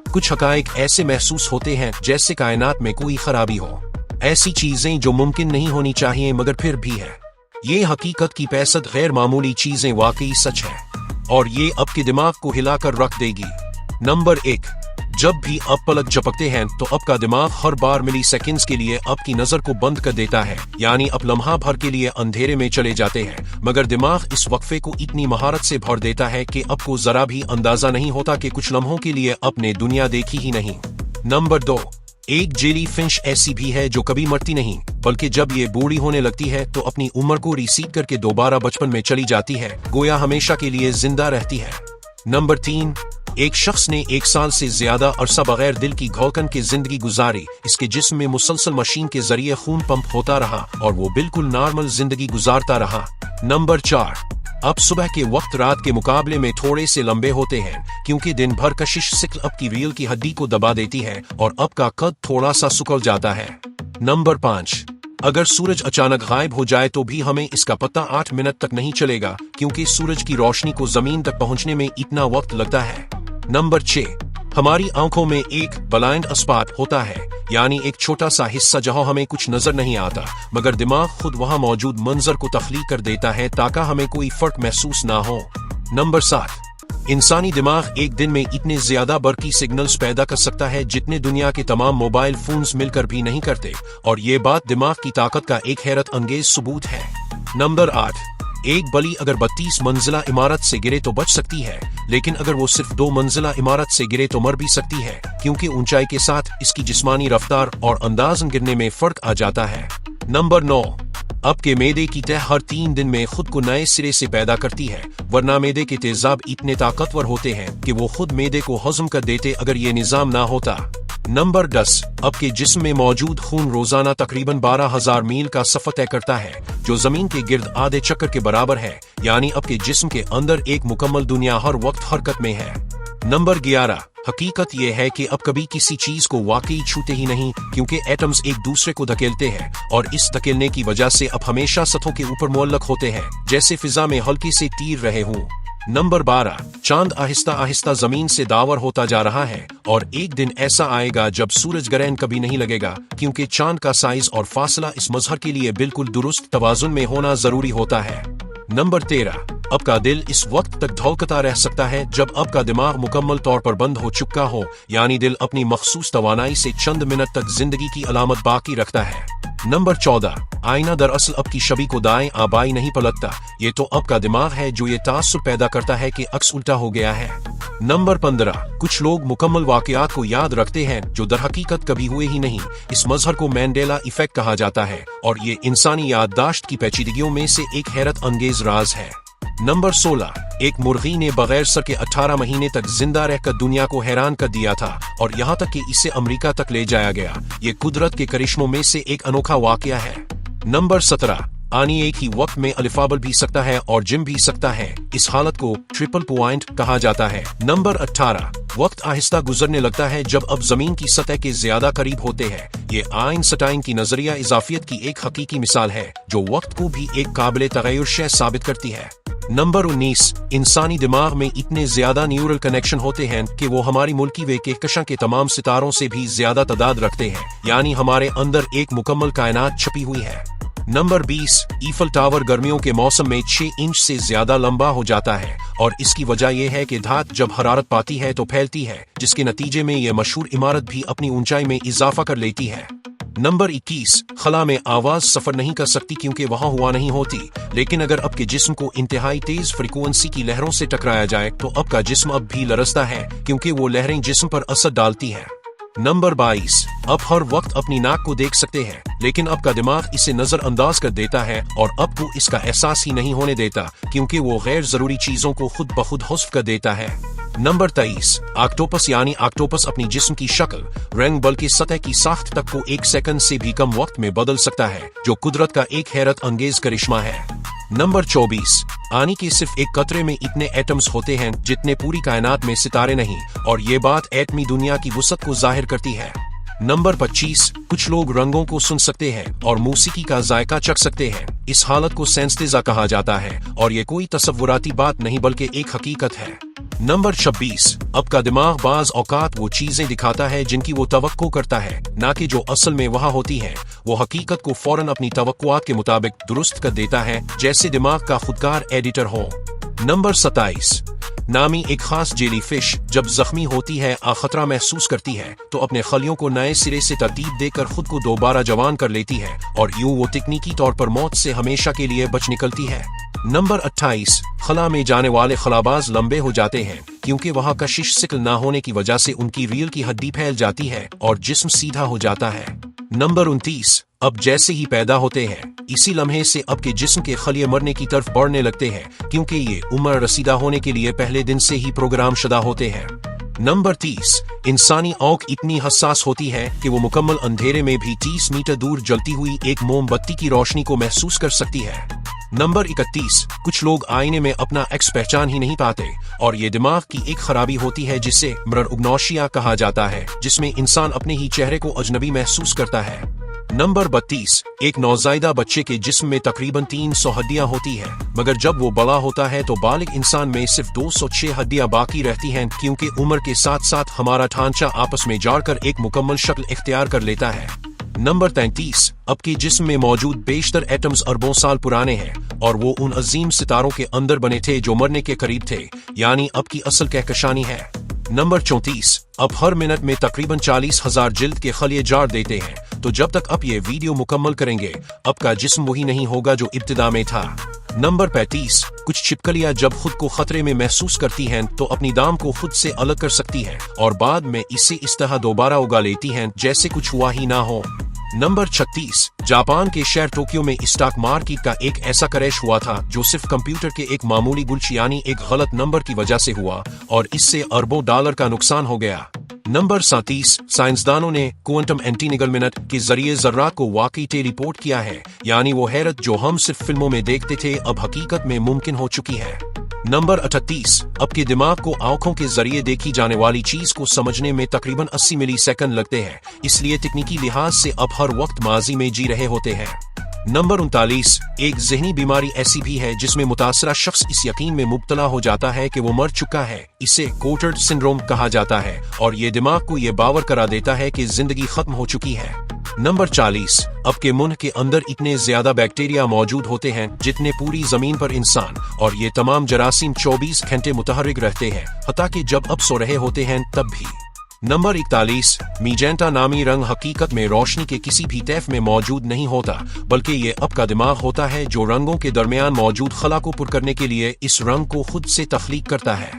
कुछ हकाइक ऐसे महसूस होते हैं जैसे कायनात में कोई खराबी हो, ऐसी चीजें जो मुमकिन नहीं होनी चाहिए मगर फिर भी है। ये हकीकत की पैसद गैर मामूली चीजें वाकई सच है और ये आपके दिमाग को हिलाकर रख देगी। नंबर 1, जब भी आप पलक झपकते हैं तो आपका दिमाग हर बार मिली सेकेंड्स के लिए आपकी नजर को बंद कर देता है, यानी आप लम्हा भर के लिए अंधेरे में चले जाते हैं, मगर दिमाग इस वक्फे को इतनी महारत से भर देता है कि आपको जरा भी अंदाजा नहीं होता कि कुछ लम्हों के लिए आपने दुनिया देखी ही नहीं। नंबर 2, एक जेली फिश ऐसी भी है जो कभी मरती नहीं, बल्कि जब ये बूढ़ी होने लगती है तो अपनी उम्र को रिसीड करके दोबारा बचपन में चली जाती है, गोया हमेशा के लिए जिंदा रहती है। नंबर 3, एक शख्स ने 1 साल से ज्यादा अरसा बगैर दिल की धड़कन की जिंदगी गुजारी। इसके जिस्म में मुसलसल मशीन के जरिए खून पंप होता रहा और वो बिल्कुल नॉर्मल जिंदगी गुजारता रहा। नंबर 4, अब सुबह के वक्त रात के मुकाबले में थोड़े से लंबे होते हैं, क्योंकि दिन भर कशिश सिक्ल अब की रील की हड्डी को दबा देती है और अब का कद थोड़ा सा सुकड़ जाता है। नंबर 5, अगर सूरज अचानक गायब हो जाए तो भी हमें इसका पता 8 मिनट तक नहीं चलेगा, क्योंकि सूरज की रोशनी को जमीन तक पहुंचने में इतना वक्त लगता है। नंबर 6, हमारी आंखों में एक ब्लाइंड स्पॉट होता है, यानी एक छोटा सा हिस्सा जहां हमें कुछ नजर नहीं आता, मगर दिमाग खुद वहां मौजूद मंजर को तख्लीक कर देता है ताकि हमें कोई फर्क महसूस ना हो। नंबर 7, इंसानी दिमाग एक दिन में इतने ज्यादा बरकी सिग्नल्स पैदा कर सकता है जितने दुनिया के तमाम मोबाइल फोन्स मिलकर भी नहीं करते, और ये बात दिमाग की ताकत का एक हैरत अंगेज सबूत है। नंबर 8, एक बली अगर 32 मंजिला इमारत से गिरे तो बच सकती है, लेकिन अगर वो सिर्फ 2 मंजिला इमारत से गिरे तो मर भी सकती है, क्योंकि ऊंचाई के साथ इसकी जिस्मानी रफ्तार और अंदाजन गिरने में फर्क आ जाता है। नंबर 9, आपके मैदे की तह हर 3 दिन में खुद को नए सिरे से पैदा करती है, वरना मैदे के तेजाब इतने ताकतवर होते हैं कि वो खुद मैदे को हजम कर देते अगर ये निजाम ना होता। नंबर 10, आपके जिस्म में मौजूद खून रोजाना तकरीबन 12,000 मील का सफर तय करता है, जो जमीन के गिर्द आधे चक्कर के बराबर है, यानी आपके जिस्म के अंदर एक मुकम्मल दुनिया हर वक्त हरकत में है। नंबर 11, हकीकत यह है कि अब कभी किसी चीज को वाकई छूते ही नहीं, क्योंकि एटम्स एक दूसरे को धकेलते हैं और इस धकेलने की वजह से अब हमेशा सतहों के ऊपर मुअल्लक होते हैं, जैसे फिजा में हल्के से तीर रहे हों। नंबर 12, चांद आहिस्ता आहिस्ता जमीन से दावर होता जा रहा है और एक दिन ऐसा आएगा जब सूरज ग्रहण कभी नहीं लगेगा, क्योंकि चांद का साइज और फासला इस मजहर के लिए बिल्कुल दुरुस्त तवाजुन में होना जरूरी होता है। नंबर 13, आपका दिल इस वक्त तक धड़कता रह सकता है जब आपका दिमाग मुकम्मल तौर पर बंद हो चुका हो, यानी दिल अपनी मखसूस तवानाई से चंद मिनट तक जिंदगी की अलामत बाकी रखता है। नंबर 14, आईना दरअसल आपकी छवि को दाएं आबाई नहीं पलटता, ये तो आपका दिमाग है जो ये तासुर पैदा करता है कि अक्स उल्टा हो गया है। नंबर 15, कुछ लोग मुकम्मल वाकयात को याद रखते हैं जो दरहकीकत कभी हुए ही नहीं। इस मजहर को मैंडेला इफेक्ट कहा जाता है और ये इंसानी याददाश्त की पेचीदगियों में से एक हैरत अंगेज राज है। नंबर 16, एक मुर्गी ने बगैर सर के 18 महीने तक जिंदा रहकर दुनिया को हैरान कर दिया था और यहाँ तक कि इसे अमेरिका तक ले जाया गया। ये कुदरत के करिश्मों में से एक अनोखा वाकया है। नंबर 17, आनी एक ही वक्त में अलिफाबल भी सकता है और जिम भी सकता है। इस हालत को ट्रिपल पॉइंट कहा जाता है। नंबर 18, वक्त आहिस्ता गुजरने लगता है जब अब जमीन की सतह के ज्यादा करीब होते हैं। ये आइंस्टाइन की नजरिया इजाफियत की एक हकीकी मिसाल है जो वक्त को भी एक काबिल तगय्युर शय साबित करती है। नंबर 19, इंसानी दिमाग में इतने ज्यादा न्यूरल कनेक्शन होते हैं कि वो हमारी मुल्की वे कहकशां के तमाम सितारों से भी ज्यादा तादाद रखते हैं, यानी हमारे अंदर एक मुकम्मल कायनात छपी हुई है। नंबर 20, ईफल टावर गर्मियों के मौसम में 6 इंच से ज्यादा लंबा हो जाता है और इसकी वजह यह है कि धात जब हरारत पाती है तो फैलती है, जिसके नतीजे में यह मशहूर इमारत भी अपनी ऊंचाई में इजाफा कर लेती है। नंबर 21, खला में आवाज सफर नहीं कर सकती क्योंकि वहां हुआ नहीं होती, लेकिन अगर आपके जिस्म को इंतहाई तेज फ्रीक्वेंसी की लहरों से टकराया जाए तो आपका जिस्म अब भी लरजता है, क्योंकि वो लहरें जिस्म पर असर डालती हैं। नंबर 22, आप हर वक्त अपनी नाक को देख सकते हैं, लेकिन आपका दिमाग इसे नजरअंदाज कर देता है और आपको इसका एहसास ही नहीं होने देता, क्योंकि वो गैर जरूरी चीजों को खुद ब खुद हुस्फ कर देता है। नंबर 23, ऑक्टोपस यानी ऑक्टोपस अपनी जिस्म की शक्ल, रंग बल्कि सतह की साख्त तक को 1 सेकंड से भी कम वक्त में बदल सकता है, जो कुदरत का एक हैरत अंगेज करिश्मा है। नंबर 24, आनी के सिर्फ एक कतरे में इतने एटम्स होते हैं जितने पूरी कायनात में सितारे नहीं, और ये बात एटमी दुनिया की वुसअत को जाहिर करती है। नंबर 25, कुछ लोग रंगों को सुन सकते हैं और मौसीकी का जायका चख सकते हैं। इस हालत को सेंस्टिजा कहा जाता है और ये कोई तसव्वुराती बात नहीं बल्कि एक हकीकत है। नंबर 26, अब का दिमाग बाज औकात वो चीजें दिखाता है जिनकी वो तवक्को करता है, ना कि जो असल में वहाँ होती हैं। वो हकीकत को फौरन अपनी तवक्कुआत के मुताबिक दुरुस्त कर देता है, जैसे दिमाग का खुदकार एडिटर हो। नंबर 27, नामी एक खास जेली फिश जब जख्मी होती है खतरा महसूस करती है तो अपने खलियों को नए सिरे से तरतीब देकर खुद को दोबारा जवान कर लेती है और यूं वो तकनीकी तौर पर मौत से हमेशा के लिए बच निकलती है। नंबर 28, खला में जाने वाले खलाबाज लंबे हो जाते हैं क्योंकि वहाँ कशिश सिकल ना होने की वजह से उनकी रीढ़ की हड्डी फैल जाती है और जिस्म सीधा हो जाता है। नंबर 29, अब जैसे ही पैदा होते हैं इसी लम्हे से अब के जिस्म के खलिए मरने की तरफ बढ़ने लगते हैं क्योंकि ये उम्र रसीदा होने के लिए पहले दिन से ही प्रोग्राम शुदा होते हैं। नंबर 30, इंसानी आंख इतनी हसास होती है कि वो मुकम्मल अंधेरे में भी 30 मीटर दूर जलती हुई एक मोमबत्ती की रोशनी को महसूस कर सकती है। नंबर 31, कुछ लोग आईने में अपना एक्स पहचान ही नहीं पाते और ये दिमाग की एक खराबी होती है जिसे मरउग्नोशिया कहा जाता है, जिसमें इंसान अपने ही चेहरे को अजनबी महसूस करता है। नंबर 32, एक नौज़ायदा बच्चे के जिस्म में तकरीबन 300 हड्डियां होती है, मगर जब वो बड़ा होता है तो बालिग इंसान में सिर्फ 206 हड्डियां बाकी रहती हैं क्योंकि उम्र के साथ साथ हमारा ढांचा आपस में जाकर एक मुकम्मल शक्ल इख्तियार कर लेता है। नंबर 33, अब के जिस्म में मौजूद बेशतर एटम्स अरबों साल पुराने हैं और वो उन अजीम सितारों के अंदर बने थे जो मरने के करीब थे, यानी अब की असल कहकशानी है। नंबर 34, अब हर मिनट में तकरीबन 40,000 जिल्द के खलिए जार देते हैं, तो जब तक आप ये वीडियो मुकम्मल करेंगे अब का जिस्म वही नहीं होगा जो इब्तिदा में था। नंबर 35, कुछ छिपकलियां जब खुद को खतरे में महसूस करती हैं तो अपनी दाम को खुद से अलग कर सकती हैं और बाद में इसे इस तरह दोबारा उगा लेती हैं जैसे कुछ हुआ ही ना हो। नंबर 36, जापान के शहर टोक्यो में स्टॉक मार्केट का एक ऐसा क्रैश हुआ था जो सिर्फ कंप्यूटर के एक मामूली गुल्च यानी एक गलत नंबर की वजह से हुआ और इससे अरबों डॉलर का नुकसान हो गया। नंबर 37, साइंसदानों ने क्वांटम एंटीनिगलमेंट के जरिए जर्रात को वाकई टेलीपोर्ट किया है, यानी वो हैरत जो हम सिर्फ फिल्मों में देखते थे अब हकीकत में मुमकिन हो चुकी है। नंबर 38, अब के दिमाग को आंखों के जरिए देखी जाने वाली चीज को समझने में तकरीबन 80 मिलीसेकंड लगते हैं, इसलिए तकनीकी लिहाज से अब हर वक्त माजी में जी रहे होते हैं। नंबर 39, एक ज़हनी बीमारी ऐसी भी है जिसमें मुतासरा शख्स इस यकीन में मुब्तला हो जाता है कि वो मर चुका है, इसे कोटर्ड सिंड्रोम कहा जाता है और ये दिमाग को ये बावर करा देता है कि जिंदगी खत्म हो चुकी है। नंबर 40, अब के मुंह के अंदर इतने ज्यादा बैक्टीरिया मौजूद होते हैं जितने पूरी जमीन पर इंसान, और ये तमाम जरासीम 24 घंटे मुतहर्रिक रहते हैं, हत्ता कि जब अब सो रहे होते हैं तब भी। नंबर 41, मीजेंटा नामी रंग हकीकत में रोशनी के किसी भी तैफ में मौजूद नहीं होता, बल्कि ये अब का दिमाग होता है जो रंगों के दरमियान मौजूद खला को पुर करने के लिए इस रंग को खुद से तख्लीक करता है।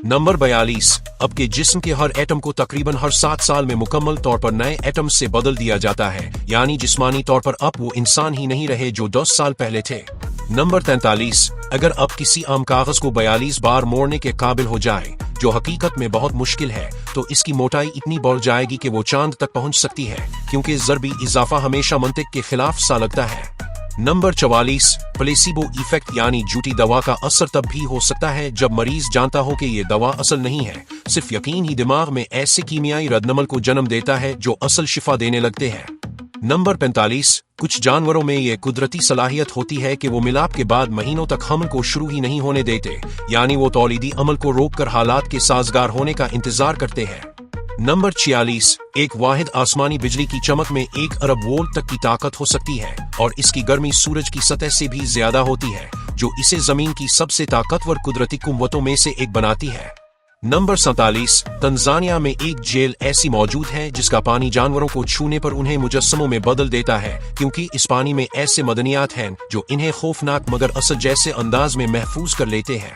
नंबर 42, अब के जिस्म के हर एटम को तकरीबन हर 7 साल में मुकम्मल तौर पर नए एटम से बदल दिया जाता है, यानी जिस्मानी तौर पर अब वो इंसान ही नहीं रहे जो 10 साल पहले थे। नंबर 43, अगर अब किसी आम कागज को 42 बार मोड़ने के काबिल हो जाए, जो हकीकत में बहुत मुश्किल है, तो इसकी मोटाई इतनी बढ़ जाएगी कि वो चांद तक पहुंच सकती है, क्योंकि ज़रबी इजाफा हमेशा मंतिक के खिलाफ सा लगता है। नंबर 44, प्लेसिबो इफेक्ट यानी झूठी दवा का असर तब भी हो सकता है जब मरीज जानता हो कि ये दवा असल नहीं है, सिर्फ यकीन ही दिमाग में ऐसे कीमियाई रद्दमल को जन्म देता है जो असल शिफा देने लगते हैं। नंबर 45, कुछ जानवरों में ये कुदरती सलाहियत होती है कि वो मिलाप के बाद महीनों तक हमल को शुरू ही नहीं होने देते, यानी वो तौलीदी अमल को रोककर हालात के साजगार होने का इंतजार करते हैं। नंबर 46, एक वाहिद आसमानी बिजली की चमक में 1 अरब वोल्ट तक की ताकत हो सकती है और इसकी गर्मी सूरज की सतह से भी ज्यादा होती है, जो इसे जमीन की सबसे ताकतवर कुदरती कुव्वतों में से एक बनाती है। नंबर 47, तंजानिया में एक जेल ऐसी मौजूद है जिसका पानी जानवरों को छूने पर उन्हें मुजस्समों में बदल देता है, क्योंकि इस पानी में ऐसे मदनियात हैं जो इन्हें खौफनाक मगर असल जैसे अंदाज में महफूज कर लेते हैं।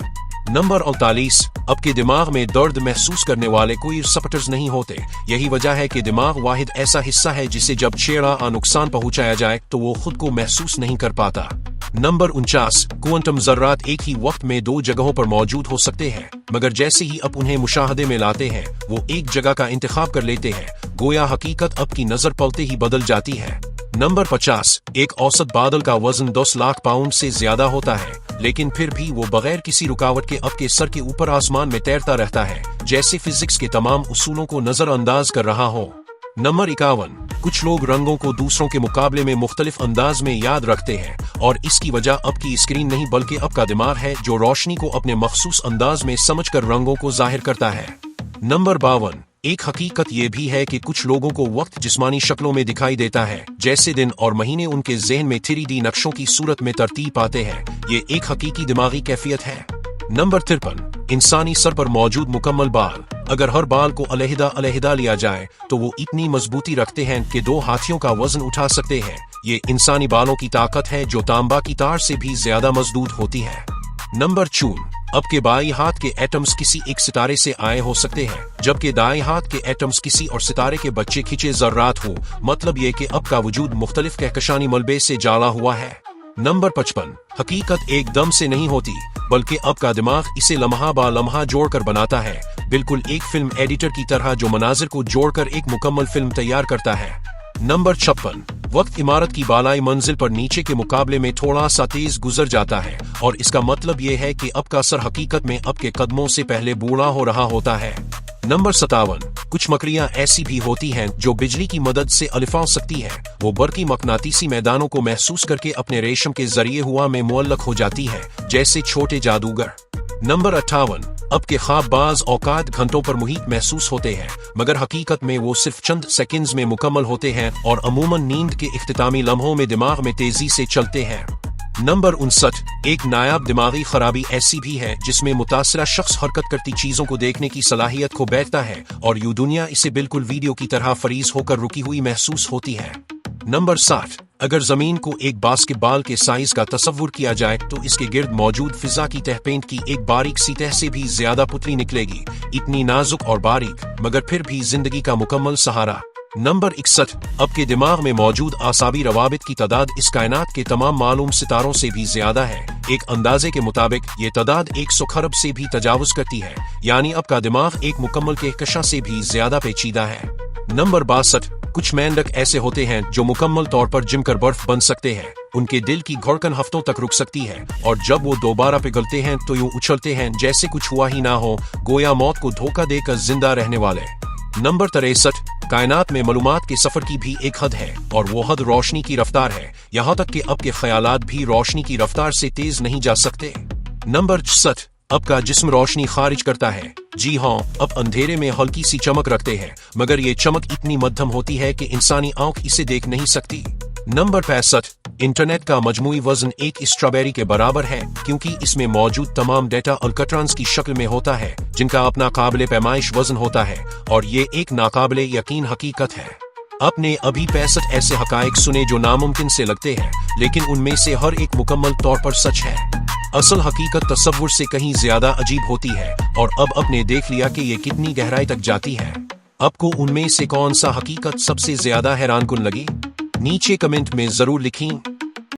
नंबर 48, अब के दिमाग में दर्द महसूस करने वाले कोई रिसेप्टर्स नहीं होते, यही वजह है कि दिमाग वाहिद ऐसा हिस्सा है जिसे जब छेड़ा नुकसान पहुंचाया जाए तो वो खुद को महसूस नहीं कर पाता। नंबर 49, क्वांटम ज़र्रात एक ही वक्त में 2 जगहों पर मौजूद हो सकते हैं, मगर जैसे ही आप उन्हें मुशाहदे में लाते हैं वो एक जगह का इंतखाब कर लेते हैं, गोया हकीकत अब की नजर पलते ही बदल जाती है। नंबर 50, एक औसत बादल का वजन 10 लाख पाउंड से ज्यादा होता है, लेकिन फिर भी वो बगैर किसी रुकावट के आपके सर के ऊपर आसमान में तैरता रहता है, जैसे फिजिक्स के तमाम उसूलों को नजरअंदाज कर रहा हो। नंबर 51, कुछ लोग रंगों को दूसरों के मुकाबले में मुख्तलिफ अंदाज में याद रखते हैं और इसकी वजह अब की स्क्रीन नहीं बल्कि अब का दिमाग है जो रोशनी को अपने मखसूस अंदाज में समझकर रंगों को जाहिर करता है। नंबर 52। एक हकीकत ये भी है कि कुछ लोगों को वक्त जिस्मानी शक्लों में दिखाई देता है, जैसे दिन और महीने उनके ज़हन में 3D नक्शों की सूरत में तरतीब पाते हैं। ये एक हकीकी दिमागी कैफियत है। नंबर 53। इंसानी सर पर मौजूद मुकम्मल बाल। अगर हर बाल को अलहदा लिया जाए तो वो इतनी मजबूती रखते हैं कि 2 हाथियों का वजन उठा सकते हैं। ये इंसानी बालों की ताकत है जो तांबा की तार से भी ज्यादा मजबूत होती है। नंबर 54। अब के बाई हाथ के एटम्स किसी एक सितारे से आए हो सकते हैं, जबकि दाएं हाथ के एटम्स किसी और सितारे के बच्चे खिंचे ज़र्रात हो। मतलब ये कि अब का वजूद मुख्तलिफ कहकशानी मलबे से जाला हुआ है। नंबर 55। हकीकत एकदम से नहीं होती बल्कि अब का दिमाग इसे लम्हा बा लम्हा जोड़कर बनाता है, बिल्कुल एक फिल्म एडिटर की तरह जो मनाजिर को जोड़कर एक मुकम्मल फिल्म तैयार करता है। नंबर 56। वक्त इमारत की बालाई मंजिल पर नीचे के मुकाबले में थोड़ा सा तेज गुजर जाता है और इसका मतलब ये है कि अब का सर हकीकत में अब के कदमों से पहले बूढ़ा हो रहा होता है। नंबर 57। कुछ मकड़ियां ऐसी भी होती हैं जो बिजली की मदद से अलिफा सकती हैं। वो बरकी मकनातीसी मैदानों को महसूस करके अपने रेशम के जरिए हवा में मुअल्लक हो जाती है, जैसे छोटे जादूगर। नंबर 58। अब के ख्वाब बाज औकात घंटों पर मुहित महसूस होते हैं, मगर हकीकत में वो सिर्फ चंद सेकंड्स में मुकम्मल होते हैं और अमूमन नींद के इख्तितामी लम्हों में दिमाग में तेजी से चलते हैं। नंबर 59। एक नायाब दिमागी खराबी ऐसी भी है जिसमें मुतासरा शख्स हरकत करती चीजों को देखने की सलाहियत खो बैठता है और यूं दुनिया इसे बिल्कुल वीडियो की तरह फरीज होकर रुकी हुई महसूस होती है। नंबर 60। अगर जमीन को एक बास्केटबॉल के साइज का तस्वुर किया जाए तो इसके गिर्द मौजूद फिजा की तह पेंट की एक बारीक सी तह से भी ज्यादा पुतली निकलेगी, इतनी नाजुक और बारीक मगर फिर भी जिंदगी का मुकम्मल सहारा। नंबर 61। अब के दिमाग में मौजूद आसाबी रवाबित की तादाद इस कायनात के तमाम मालूम सितारों से भी ज्यादा है। एक अंदाजे के मुताबिक ये तादाद 100 खरब से भी तजावुज करती है, यानी अब का दिमाग एक मुकम्मल कहकशा से भी ज्यादा पेचीदा है। नंबर 62। कुछ मेंढक ऐसे होते हैं जो मुकम्मल तौर पर जिम कर बर्फ बन सकते हैं। उनके दिल की धड़कन हफ्तों तक रुक सकती है और जब वो दोबारा पिघलते हैं तो यूं उछलते हैं जैसे कुछ हुआ ही ना हो, गोया मौत को धोखा देकर जिंदा रहने वाले। नंबर 63। कायनात में मालूमात के सफर की भी एक हद है और वो हद रोशनी की रफ्तार है, यहाँ तक कि अब के ख्यालात भी रोशनी की रफ्तार से तेज नहीं जा सकते। नंबर 64। अब का जिस्म रोशनी खारिज करता है। जी हाँ, अब अंधेरे में हल्की सी चमक रखते हैं, मगर ये चमक इतनी मध्यम होती है कि इंसानी आंख इसे देख नहीं सकती। नंबर 65। इंटरनेट का मजमूई वजन एक स्ट्रॉबेरी के बराबर है, क्योंकि इसमें मौजूद तमाम डेटा अल्कट्रॉन्स की शक्ल में होता है जिनका अपना काबिल पैमाइश वजन होता है और ये एक नाकाबिले यकीन हकीकत है। आपने अभी 65 ऐसे हकायक सुने जो नामुमकिन से लगते हैं, लेकिन उनमें से हर एक मुकम्मल तौर पर सच है। असल हकीकत तस्वुर से कहीं ज्यादा अजीब होती है और अब आपने देख लिया कि ये कितनी गहराई तक जाती है। आपको उनमें से कौन सा हकीकत सबसे ज्यादा हैरानकुन लगी? नीचे कमेंट में जरूर लिखें।